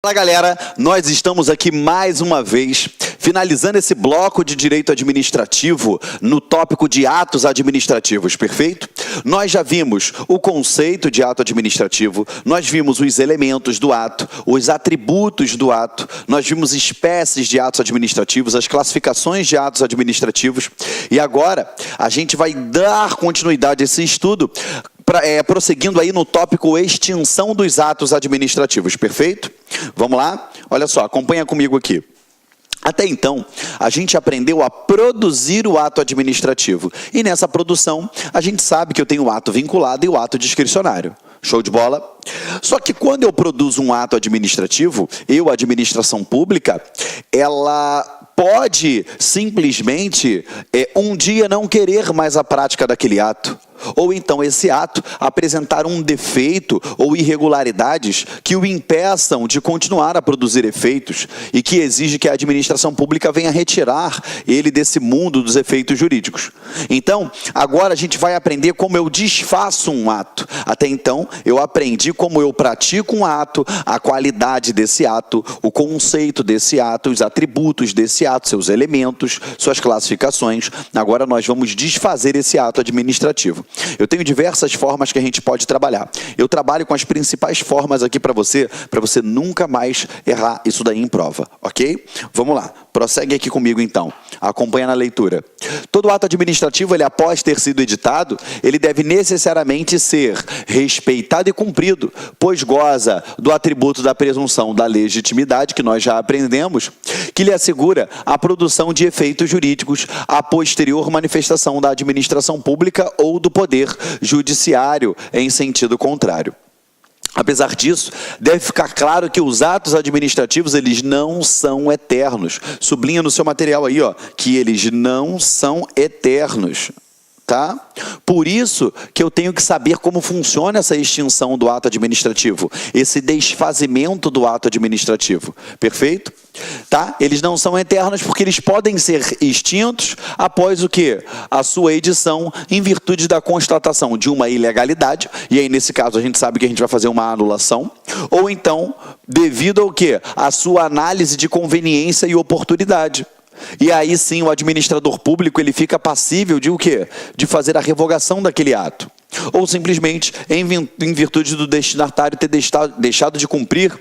Fala galera, nós estamos aqui mais uma vez, finalizando esse bloco de direito administrativo no tópico de atos administrativos, perfeito? Nós já vimos o conceito de ato administrativo, nós vimos os elementos do ato, os atributos do ato, nós vimos espécies de atos administrativos, as classificações de atos administrativos, e agora a gente vai dar continuidade a esse estudo, prosseguindo aí no tópico extinção dos atos administrativos, perfeito? Vamos lá? Olha só, acompanha comigo aqui. Até então, a gente aprendeu a produzir o ato administrativo. E nessa produção, a gente sabe que eu tenho o ato vinculado e o ato discricionário. Show de bola? Só que quando eu produzo um ato administrativo, a administração pública, ela pode simplesmente um dia não querer mais a prática daquele ato. Ou então esse ato apresentar um defeito ou irregularidades que o impeçam de continuar a produzir efeitos e que exige que a administração pública venha retirar ele desse mundo dos efeitos jurídicos. Então, agora a gente vai aprender como eu desfaço um ato. Até então, eu aprendi como eu pratico um ato, a qualidade desse ato, o conceito desse ato, os atributos desse ato, seus elementos, suas classificações. Agora nós vamos desfazer esse ato administrativo. Eu tenho diversas formas que a gente pode trabalhar. Eu trabalho com as principais formas aqui para você nunca mais errar isso daí em prova, ok? Vamos lá, prossegue aqui comigo então, acompanha na leitura. Todo ato administrativo, ele após ter sido editado, ele deve necessariamente ser respeitado e cumprido, pois goza do atributo da presunção da legitimidade, que nós já aprendemos, que lhe assegura a produção de efeitos jurídicos a posterior manifestação da administração pública ou do poder judiciário em sentido contrário. Apesar disso, deve ficar claro que os atos administrativos, eles não são eternos. Sublinha no seu material aí, ó, que eles não são eternos. Tá? Por isso que eu tenho que saber como funciona essa extinção do ato administrativo, esse desfazimento do ato administrativo, perfeito? Tá? Eles não são eternos porque eles podem ser extintos após o quê? A sua edição em virtude da constatação de uma ilegalidade, e aí nesse caso a gente sabe que a gente vai fazer uma anulação, ou então devido ao quê? A sua análise de conveniência e oportunidade. E aí sim o administrador público ele fica passível de o quê? De fazer a revogação daquele ato. Ou simplesmente em virtude do destinatário ter deixado de cumprir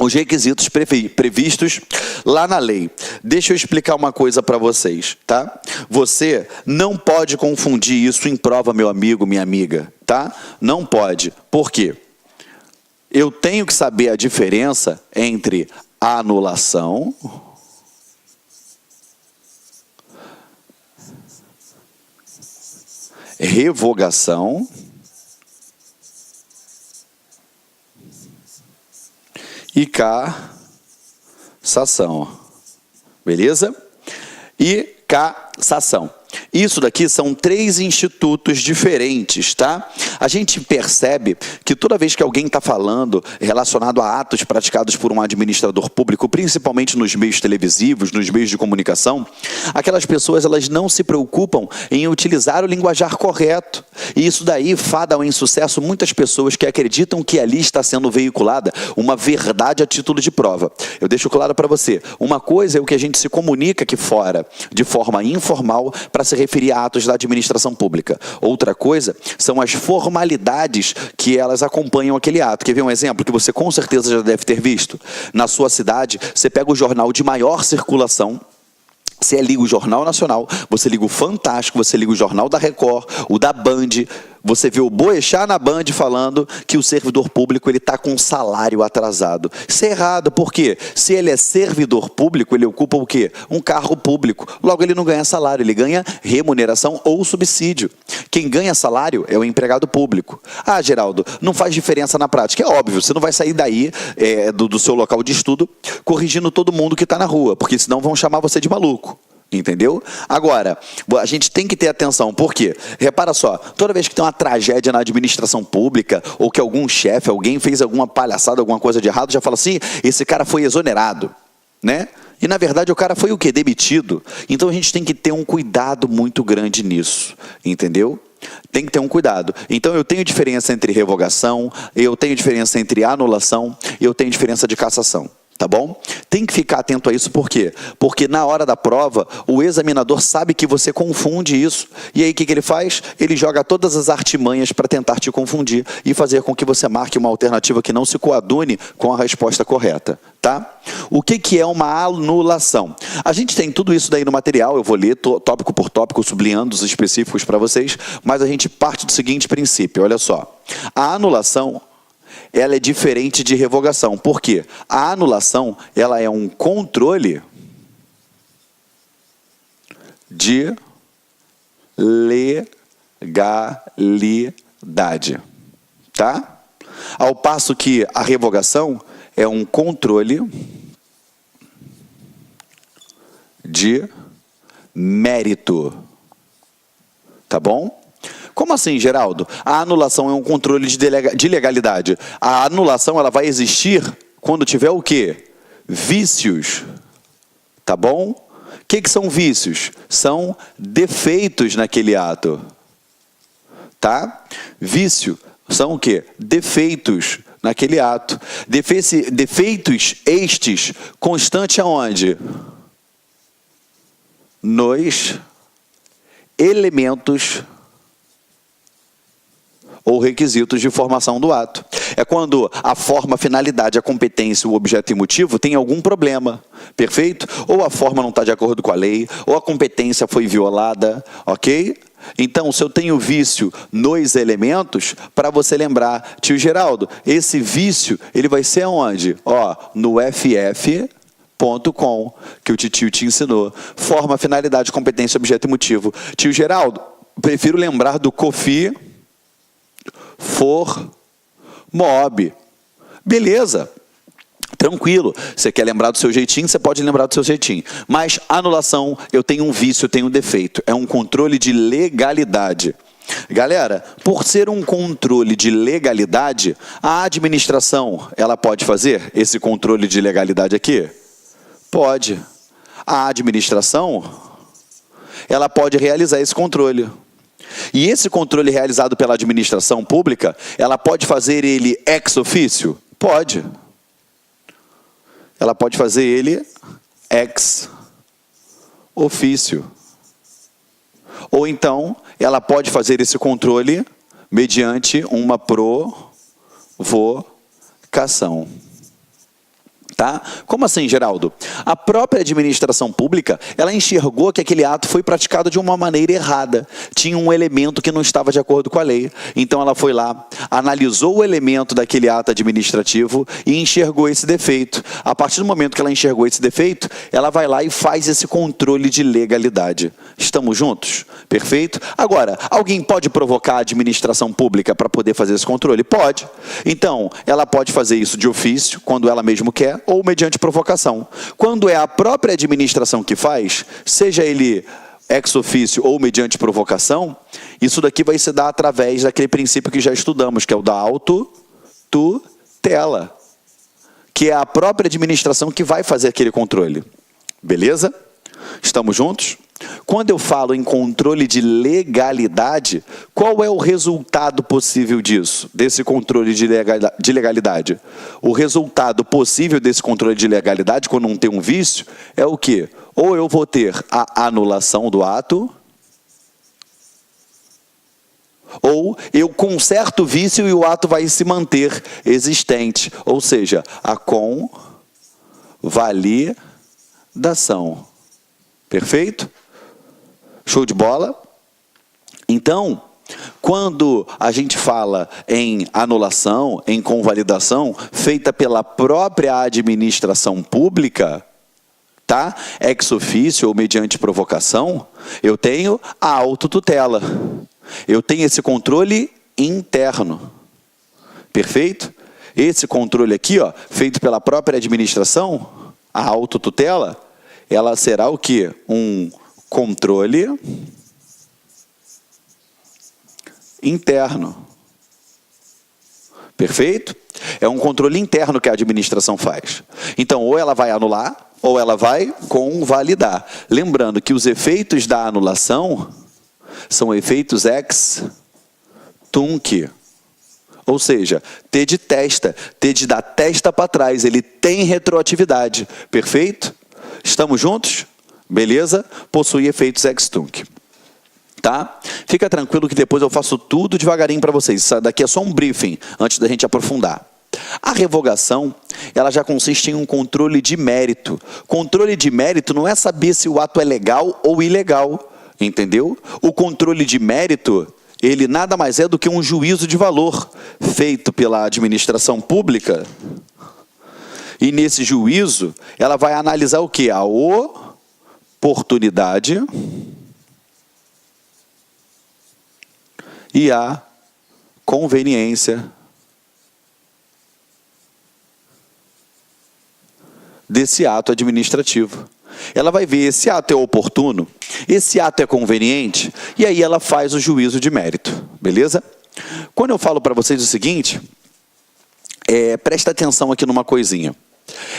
os requisitos previstos lá na lei. Deixa eu explicar uma coisa para vocês, tá? Você não pode confundir isso em prova, meu amigo, minha amiga, tá? Não pode. Por quê? Eu tenho que saber a diferença entre anulação, revogação e cassação, beleza? E cassação. Isso daqui são 3 institutos diferentes, tá? A gente percebe que toda vez que alguém está falando relacionado a atos praticados por um administrador público, principalmente nos meios televisivos, nos meios de comunicação, aquelas pessoas elas não se preocupam em utilizar o linguajar correto. E isso daí fada ao insucesso muitas pessoas que acreditam que ali está sendo veiculada uma verdade a título de prova. Eu deixo claro para você, uma coisa é o que a gente se comunica aqui fora, de forma informal, para se referir a atos da administração pública. Outra coisa são as formalidades que elas acompanham aquele ato. Quer ver um exemplo que você com certeza já deve ter visto? Na sua cidade, você pega o jornal de maior circulação, você liga o Jornal Nacional, você liga o Fantástico, você liga o Jornal da Record, o da Band, você vê o Boechat na Band falando que o servidor público está com salário atrasado. Isso é errado, por quê? Se ele é servidor público, ele ocupa o quê? Um cargo público. Logo, ele não ganha salário, ele ganha remuneração ou subsídio. Quem ganha salário é o empregado público. Ah, Geraldo, não faz diferença na prática. É óbvio, você não vai sair daí do seu local de estudo corrigindo todo mundo que está na rua, porque senão vão chamar você de maluco. Entendeu? Agora, a gente tem que ter atenção, por quê? Repara só, toda vez que tem uma tragédia na administração pública, ou que algum chefe, alguém fez alguma palhaçada, alguma coisa de errado, já fala assim, esse cara foi exonerado, né? E na verdade o cara foi o quê? Demitido. Então a gente tem que ter um cuidado muito grande nisso, entendeu? Tem que ter um cuidado. Então, eu tenho diferença entre revogação, eu tenho diferença entre anulação, eu tenho diferença de cassação. Tá bom? Tem que ficar atento a isso, por quê? Porque na hora da prova, o examinador sabe que você confunde isso. E aí, o que ele faz? Ele joga todas as artimanhas para tentar te confundir e fazer com que você marque uma alternativa que não se coadune com a resposta correta. Tá? O que é uma anulação? A gente tem tudo isso daí no material, eu vou ler tópico por tópico, sublinhando os específicos para vocês, mas a gente parte do seguinte princípio, olha só. A anulação, ela é diferente de revogação. Por quê? A anulação, ela é um controle de legalidade. Tá? Ao passo que a revogação é um controle de mérito. Tá bom? Como assim, Geraldo? A anulação é um controle de legalidade. A anulação, ela vai existir quando tiver o quê? Vícios. Tá bom? O que são vícios? São defeitos naquele ato. Tá? Vício são o quê? Defeitos naquele ato. Defeitos estes constantes aonde? Nos elementos ou requisitos de formação do ato. É quando a forma, a finalidade, a competência, o objeto e motivo tem algum problema, perfeito? Ou a forma não está de acordo com a lei, ou a competência foi violada, ok? Então, se eu tenho vício nos elementos, para você lembrar, tio Geraldo, esse vício, ele vai ser aonde? Ó, no ff.com, que o tio te ensinou. Forma, finalidade, competência, objeto e motivo. Tio Geraldo, prefiro lembrar do COFI for mob. Beleza, tranquilo. Você quer lembrar do seu jeitinho, você pode lembrar do seu jeitinho. Mas anulação, eu tenho um vício, eu tenho um defeito. É um controle de legalidade. Galera, por ser um controle de legalidade, a administração, ela pode fazer esse controle de legalidade aqui? Pode. A administração, ela pode realizar esse controle. E esse controle realizado pela administração pública, ela pode fazer ele ex officio? Pode. Ela pode fazer ele ex officio. Ou então, ela pode fazer esse controle mediante uma provocação. Tá? Como assim, Geraldo? A própria administração pública, ela enxergou que aquele ato foi praticado de uma maneira errada. Tinha um elemento que não estava de acordo com a lei. Então ela foi lá, analisou o elemento daquele ato administrativo e enxergou esse defeito. A partir do momento que ela enxergou esse defeito, ela vai lá e faz esse controle de legalidade. Estamos juntos? Perfeito? Agora, alguém pode provocar a administração pública para poder fazer esse controle? Pode. Então, ela pode fazer isso de ofício, quando ela mesmo quer, ou mediante provocação. Quando é a própria administração que faz, seja ele ex officio ou mediante provocação, isso daqui vai se dar através daquele princípio que já estudamos, que é o da autotutela, que é a própria administração que vai fazer aquele controle. Beleza? Estamos juntos? Quando eu falo em controle de legalidade, qual é o resultado possível disso, desse controle de legalidade? O resultado possível desse controle de legalidade, quando não tem um vício, é o quê? Ou eu vou ter a anulação do ato, ou eu conserto o vício e o ato vai se manter existente, ou seja, a convalidação. Perfeito? Show de bola? Então, quando a gente fala em anulação, em convalidação, feita pela própria administração pública, tá? Ex officio ou mediante provocação, eu tenho a autotutela. Eu tenho esse controle interno. Perfeito? Esse controle aqui, ó, feito pela própria administração, a autotutela, ela será o quê? Um controle interno. Perfeito? É um controle interno que a administração faz. Então, ou ela vai anular, ou ela vai convalidar. Lembrando que os efeitos da anulação são efeitos ex tunc. Ou seja, T de testa, T de dar testa para trás, ele tem retroatividade. Perfeito? Estamos juntos? Beleza? Possui efeitos ex tunc. Tá? Fica tranquilo que depois eu faço tudo devagarinho para vocês. Isso daqui é só um briefing, antes da gente aprofundar. A revogação, ela já consiste em um controle de mérito. Controle de mérito não é saber se o ato é legal ou ilegal, entendeu? O controle de mérito, ele nada mais é do que um juízo de valor feito pela administração pública. E nesse juízo, ela vai analisar o quê? A oportunidade e a conveniência desse ato administrativo. Ela vai ver esse ato é oportuno, esse ato é conveniente, e aí ela faz o juízo de mérito, beleza? Quando eu falo para vocês o seguinte, presta atenção aqui numa coisinha.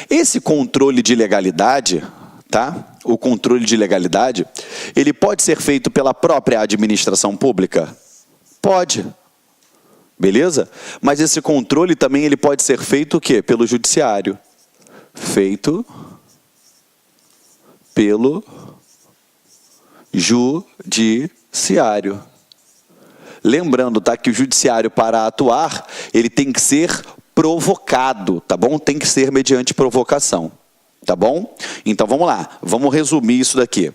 Esse controle de legalidade, tá? O controle de legalidade, ele pode ser feito pela própria administração pública? Pode. Beleza? Mas esse controle também ele pode ser feito o quê? Pelo judiciário. Feito pelo judiciário. Lembrando, tá, que o judiciário, para atuar, ele tem que ser provocado, tá bom? Tem que ser mediante provocação, tá bom? Então vamos lá, vamos resumir isso daqui.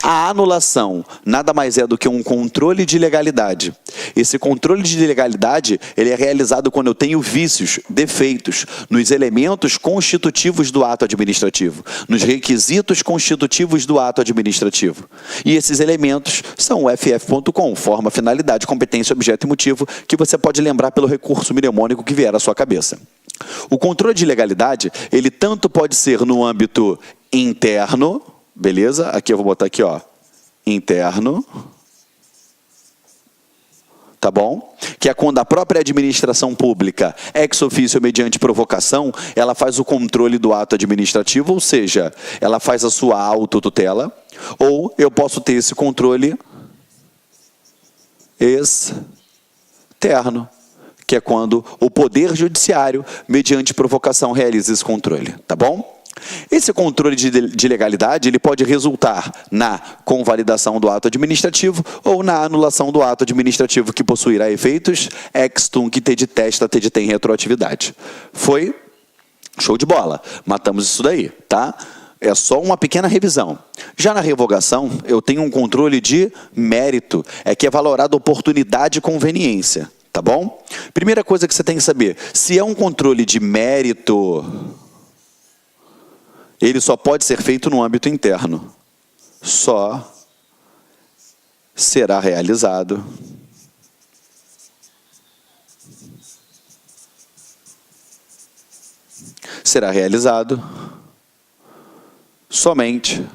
A anulação nada mais é do que um controle de legalidade. Esse controle de legalidade, ele é realizado quando eu tenho vícios, defeitos, nos elementos constitutivos do ato administrativo, nos requisitos constitutivos do ato administrativo. E esses elementos são o ff.com, forma, finalidade, competência, objeto e motivo, que você pode lembrar pelo recurso mnemônico que vier à sua cabeça. O controle de legalidade, ele tanto pode ser no âmbito interno, beleza? Aqui eu vou botar aqui, ó, interno, tá bom? Que é quando a própria administração pública, ex officio mediante provocação, ela faz o controle do ato administrativo, ou seja, ela faz a sua autotutela, ou eu posso ter esse controle externo, que é quando o Poder Judiciário, mediante provocação, realiza esse controle, tá bom? Esse controle de legalidade, ele pode resultar na convalidação do ato administrativo ou na anulação do ato administrativo que possuirá efeitos ex tunc, T de testa, T de tem retroatividade. Foi? Show de bola. Matamos isso daí, tá? É só uma pequena revisão. Já na revogação, eu tenho um controle de mérito, que é valorado oportunidade e conveniência, tá bom? Primeira coisa que você tem que saber, se é um controle de mérito, ele só pode ser feito no âmbito interno. Só será realizado somente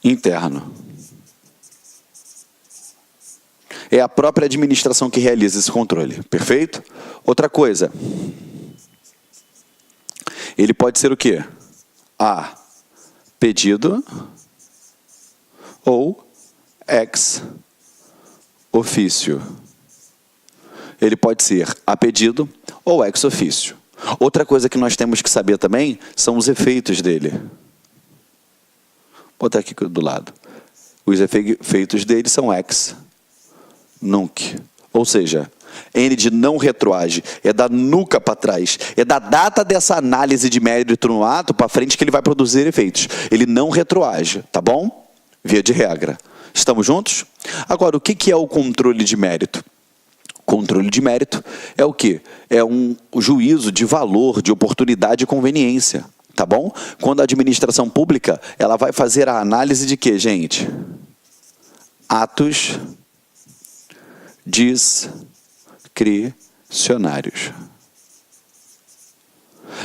interno. É a própria administração que realiza esse controle, perfeito? Outra coisa, ele pode ser o quê? A pedido ou ex officio. Ele pode ser a pedido ou ex officio. Outra coisa que nós temos que saber também são os efeitos dele. Vou botar aqui do lado. Os efeitos dele são ex nunc. Ou seja, N de não retroage, é da nuca para trás, é da data dessa análise de mérito no ato para frente que ele vai produzir efeitos. Ele não retroage, tá bom? Via de regra. Estamos juntos? Agora, o que é o controle de mérito? Controle de mérito é o quê? É um juízo de valor, de oportunidade e conveniência, tá bom? Quando a administração pública, ela vai fazer a análise de quê, gente? Atos discricionários.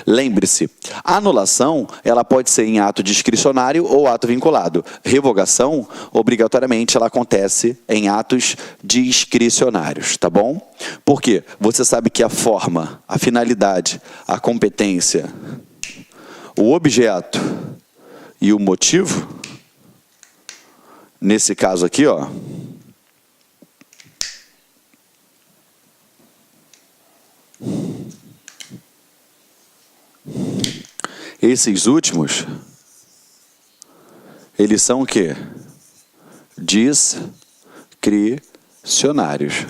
Lembre-se, a anulação ela pode ser em ato discricionário ou ato vinculado. Revogação, obrigatoriamente, ela acontece em atos discricionários, tá bom? Por quê? Você sabe que a forma, a finalidade, a competência, o objeto e o motivo, nesse caso aqui, ó, esses últimos, eles são o quê? Discricionários.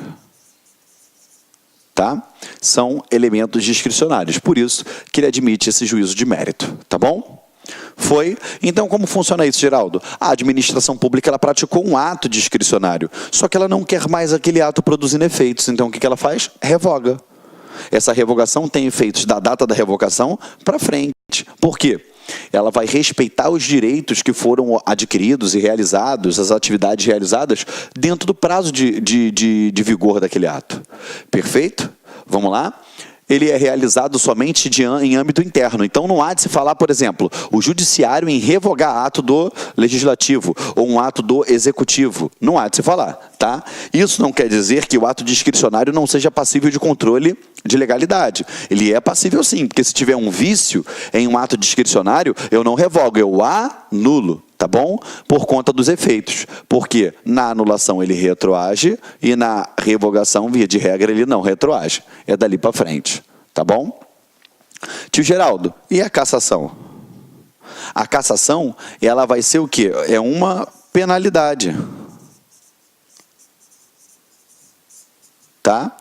Tá? São elementos discricionários. Por isso que ele admite esse juízo de mérito. Tá bom? Foi. Então, como funciona isso, Geraldo? A administração pública ela praticou um ato discricionário, só que ela não quer mais aquele ato produzindo efeitos. Então, o que ela faz? Revoga. Essa revogação tem efeitos da data da revogação para frente. Por quê? Ela vai respeitar os direitos que foram adquiridos e realizados, as atividades realizadas, dentro do prazo de vigor daquele ato. Perfeito? Vamos lá? Ele é realizado somente em âmbito interno. Então, não há de se falar, por exemplo, o judiciário em revogar ato do legislativo ou um ato do executivo. Não há de se falar, tá? Isso não quer dizer que o ato discricionário não seja passível de controle de legalidade. Ele é passível sim, porque se tiver um vício em um ato discricionário, eu não revogo, eu anulo. Tá bom? Por conta dos efeitos. Porque na anulação ele retroage e na revogação, via de regra, ele não retroage. É dali para frente. Tá bom? Tio Geraldo, e a cassação? A cassação, ela vai ser o quê? É uma penalidade. Tá?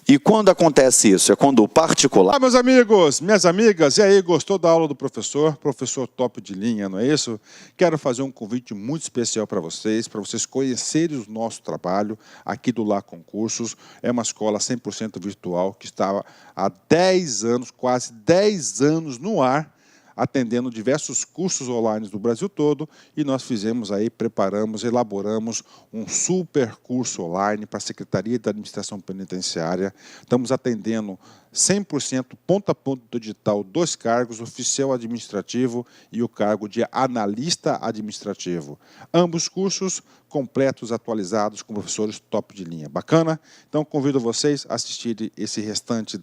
E quando acontece isso? É quando o particular... Meus amigos, minhas amigas, e aí, gostou da aula do professor? Professor top de linha, não é isso? Quero fazer um convite muito especial para vocês conhecerem o nosso trabalho aqui do Lá Concursos. É uma escola 100% virtual que está há 10 anos, quase 10 anos no ar, atendendo diversos cursos online do Brasil todo, e nós fizemos aí, preparamos, elaboramos um super curso online para a Secretaria da Administração Penitenciária. Estamos atendendo 100% ponto a ponto do edital, 2 cargos, oficial administrativo e o cargo de analista administrativo. Ambos cursos completos, atualizados, com professores top de linha. Bacana? Então, convido vocês a assistirem esse restante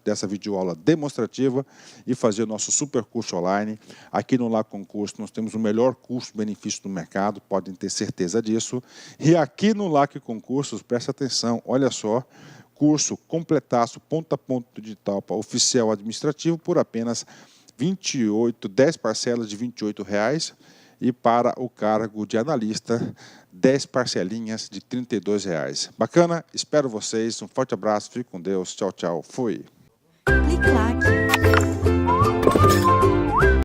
dessa videoaula demonstrativa e fazer o nosso super curso online. Aqui no Lá Concurso, nós temos o melhor custo-benefício do mercado, podem ter certeza disso. E aqui no Lá Concursos, presta atenção, olha só, curso completaço, ponto a ponto do digital para oficial administrativo por apenas 10 parcelas de R$ 28,00 e para o cargo de analista, 10 parcelinhas de R$ 32,00. Bacana? Espero vocês. Um forte abraço, fique com Deus. Tchau, tchau. Fui. Clique lá.